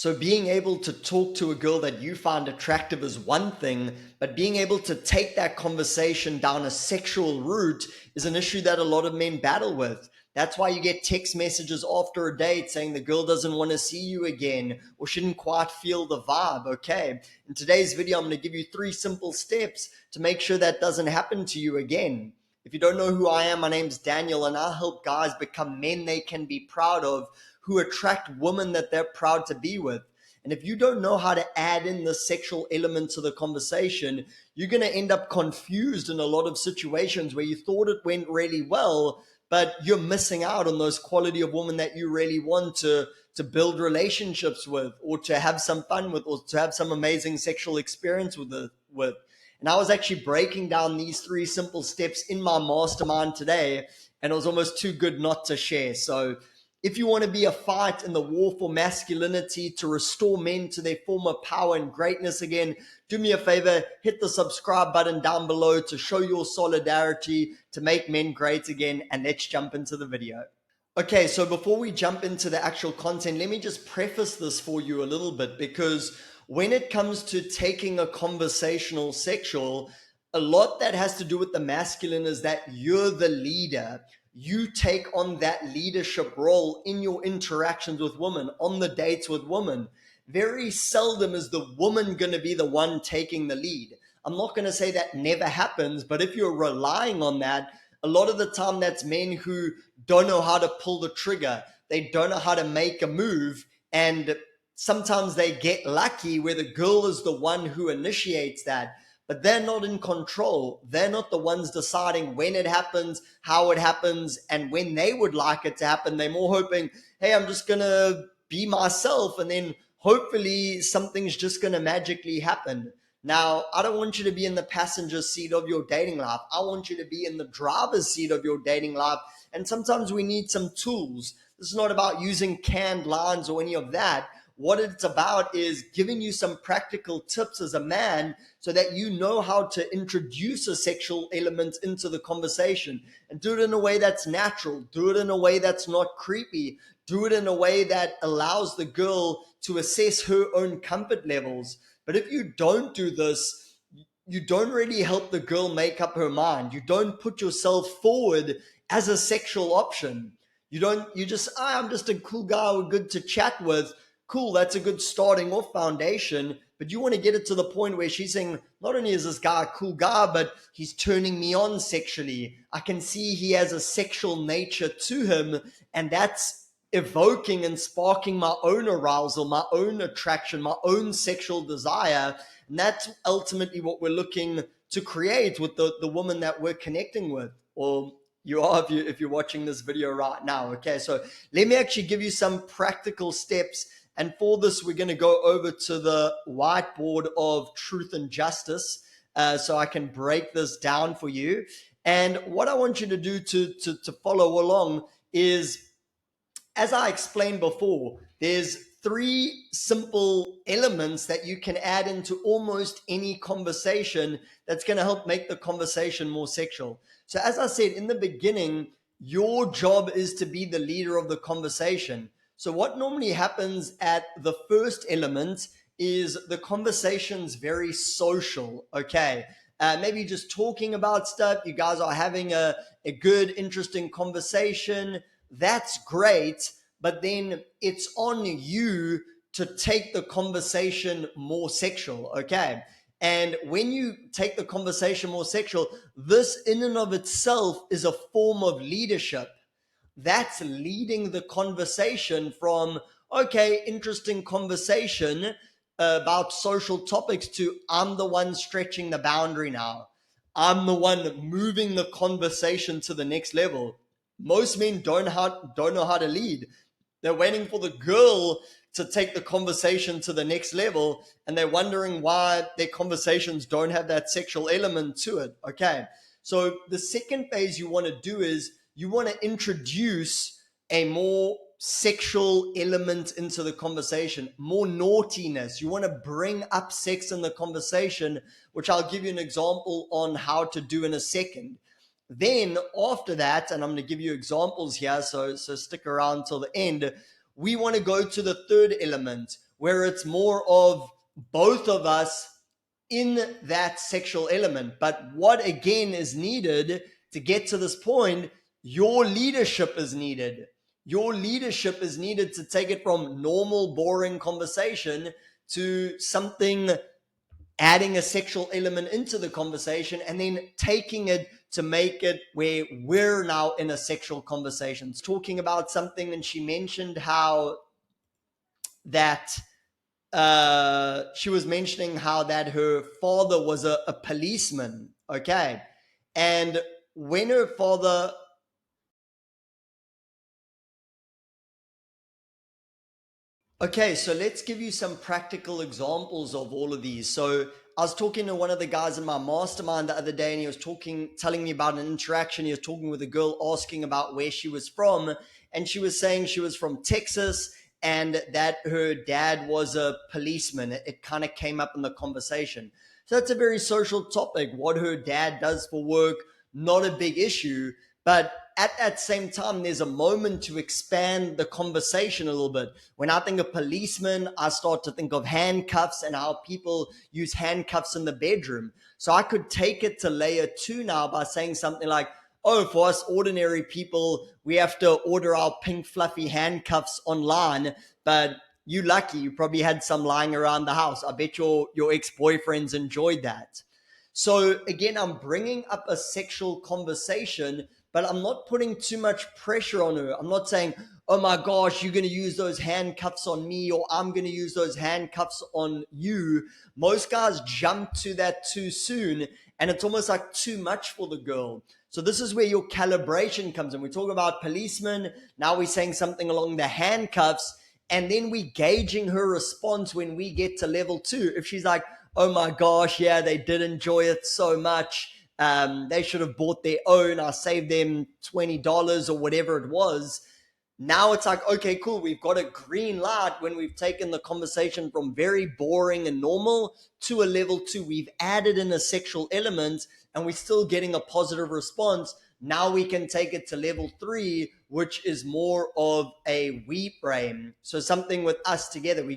So being able to talk to a girl that you find attractive is one thing, but being able to take that conversation down a sexual route is an issue that a lot of men battle with. That's why you get text messages after a date saying the girl doesn't want to see you again or shouldn't quite feel the vibe. Okay. In today's video, I'm going to give you 3 simple steps to make sure that doesn't happen to you again. If you don't know who I am, my name's Daniel, and I help guys become men they can be proud of, who attract women that they're proud to be with. And if you don't know how to add in the sexual element to the conversation, you're going to end up confused in a lot of situations where you thought it went really well, but you're missing out on those quality of women that you really want to build relationships with, or to have some fun with, or to have some amazing sexual experience with. And I was actually breaking down these 3 simple steps in my mastermind today, and it was almost too good not to share. So if you want to be a fight in the war for masculinity to restore men to their former power and greatness again, do me a favor, hit the subscribe button down below to show your solidarity to make men great again, and let's jump into the video. Okay, so before we jump into the actual content, let me just preface this for you a little bit, because when it comes to taking a conversational sexual, a lot that has to do with the masculine is that you're the leader. You take on that leadership role in your interactions with women, on the dates with women. Very seldom is the woman going to be the one taking the lead. I'm not going to say that never happens, but if you're relying on that, a lot of the time that's men who don't know how to pull the trigger. They don't know how to make a move. And sometimes they get lucky where the girl is the one who initiates that, but they're not in control. They're not the ones deciding when it happens, how it happens, and when they would like it to happen. They're more hoping, hey, I'm just going to be myself, and then hopefully something's just going to magically happen. Now, I don't want you to be in the passenger seat of your dating life. I want you to be in the driver's seat of your dating life. And sometimes we need some tools. This is not about using canned lines or any of that. What it's about is giving you some practical tips as a man so that you know how to introduce a sexual element into the conversation, and do it in a way that's natural. Do it in a way that's not creepy. Do it in a way that allows the girl to assess her own comfort levels. But if you don't do this, you don't really help the girl make up her mind. You don't put yourself forward as a sexual option. You just, I'm just a cool guy we're good to chat with. Cool, that's a good starting off foundation. But you want to get it to the point where she's saying, not only is this guy a cool guy, but he's turning me on sexually. I can see he has a sexual nature to him, and that's evoking and sparking my own arousal, my own attraction, my own sexual desire. And that's ultimately what we're looking to create with the woman that we're connecting with, or you are if you're watching this video right now. Okay, so let me actually give you some practical steps. And for this, we're going to go over to the whiteboard of truth and justice, so I can break this down for you. And what I want you to do to follow along is, as I explained before, there's 3 simple elements that you can add into almost any conversation that's going to help make the conversation more sexual. So as I said in the beginning, your job is to be the leader of the conversation. So what normally happens at the first element is the conversation's very social, okay? Maybe just talking about stuff. You guys are having a good, interesting conversation. That's great, but then it's on you to take the conversation more sexual, okay? And when you take the conversation more sexual, this in and of itself is a form of leadership. That's leading the conversation from, okay, interesting conversation about social topics, to I'm the one stretching the boundary now. I'm the one moving the conversation to the next level. Most men don't know how to lead. They're waiting for the girl to take the conversation to the next level, and they're wondering why their conversations don't have that sexual element to it. Okay, so the second phase you want to do is you want to introduce a more sexual element into the conversation, more naughtiness. You want to bring up sex in the conversation, which I'll give you an example on how to do in a second. Then after that, and I'm going to give you examples here, so stick around till the end, we want to go to the third element, where it's more of both of us in that sexual element. But what again is needed to get to this point? Your leadership is needed. Your leadership is needed to take it from normal, boring conversation to something, adding a sexual element into the conversation, and then taking it to make it where we're now in a sexual conversation. Talking about something, and she mentioned how that she was mentioning how that her father was a policeman. Okay. And when her father, okay, so let's give you some practical examples of all of these. So I was talking to one of the guys in my mastermind the other day, and he was telling me about an interaction. He was talking with a girl, asking about where she was from, and she was saying she was from Texas and that her dad was a policeman. It kind of came up in the conversation. So that's a very social topic. What her dad does for work, not a big issue. But at that same time, there's a moment to expand the conversation a little bit. When I think of policemen, I start to think of handcuffs and how people use handcuffs in the bedroom. So I could take it to layer two now by saying something like, oh, for us ordinary people, we have to order our pink fluffy handcuffs online, but you lucky, you probably had some lying around the house. I bet your ex-boyfriends enjoyed that. So again, I'm bringing up a sexual conversation, but I'm not putting too much pressure on her. I'm not saying, oh my gosh, you're going to use those handcuffs on me, or I'm going to use those handcuffs on you. Most guys jump to that too soon, and it's almost like too much for the girl. So this is where your calibration comes in. We talk about policemen. Now we're saying something along the handcuffs, and then we gauging her response when we get to level two. If she's like, oh my gosh, yeah, they did enjoy it so much. They should have bought their own. I saved them $20 or whatever it was. Now it's like, okay, cool. We've got a green light when we've taken the conversation from very boring and normal to a level two. We've added in a sexual element and we're still getting a positive response. Now we can take it to level three, which is more of a we frame. So something with us together.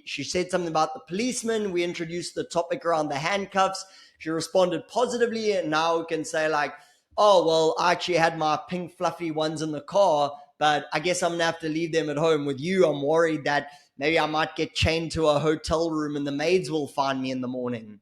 She said something about the policeman. We introduced the topic around the handcuffs. She responded positively, and now we can say like, oh, well, I actually had my pink fluffy ones in the car, but I guess I'm gonna have to leave them at home with you. I'm worried that maybe I might get chained to a hotel room and the maids will find me in the morning.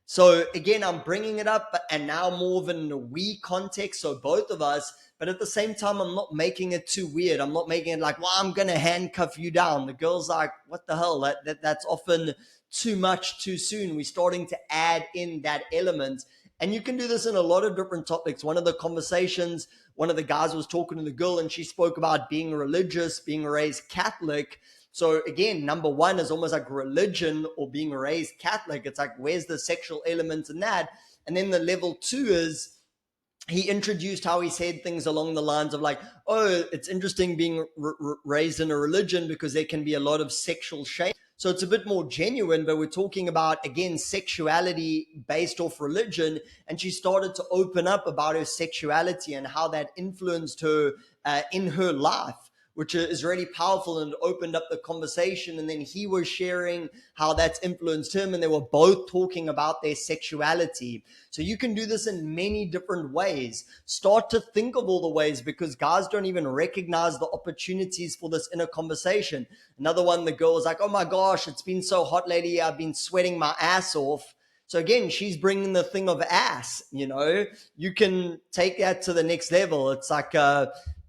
So again, I'm bringing it up, and now more of in a we context, so both of us, but at the same time, I'm not making it too weird. I'm not making it like, well, I'm going to handcuff you down. The girl's like, what the hell? That's often too much too soon. We're starting to add in that element. And you can do this in a lot of different topics. One of the conversations, one of the guys was talking to the girl, and she spoke about being religious, being raised Catholic. So again, number one is almost like religion or being raised Catholic. It's like, where's the sexual element in that? And then the level two is he introduced how he said things along the lines of like, oh, it's interesting being raised in a religion because there can be a lot of sexual shame. So it's a bit more genuine, but we're talking about, again, sexuality based off religion. And she started to open up about her sexuality and how that influenced her in her life, which is really powerful, and opened up the conversation. And then he was sharing how that's influenced him, and they were both talking about their sexuality. So you can do this in many different ways. Start to think of all the ways, because guys don't even recognize the opportunities for this inner conversation. Another one, the girl was like, oh my gosh, it's been so hot lately. I've been sweating my ass off. So again, she's bringing the thing of ass, you can take that to the next level. It's like,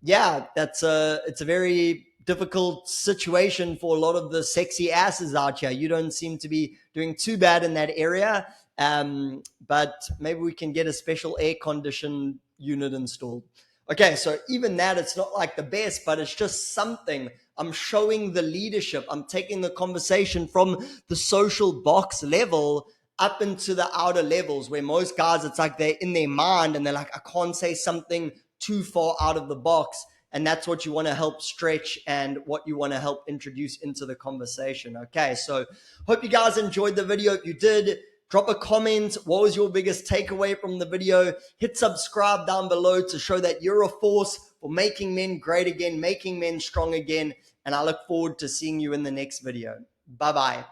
yeah, it's a very difficult situation for a lot of the sexy asses out here. You don't seem to be doing too bad in that area, but maybe we can get a special air condition unit installed. Okay, so even that, it's not like the best, but it's just something. I'm showing the leadership. I'm taking the conversation from the social box level up into the outer levels, where most guys, it's like they're in their mind and they're like, I can't say something too far out of the box. And that's what you want to help stretch and what you want to help introduce into the conversation. Okay, so hope you guys enjoyed the video. If you did, drop a comment. What was your biggest takeaway from the video? Hit subscribe down below to show that you're a force for making men great again, making men strong again. And I look forward to seeing you in the next video. Bye bye.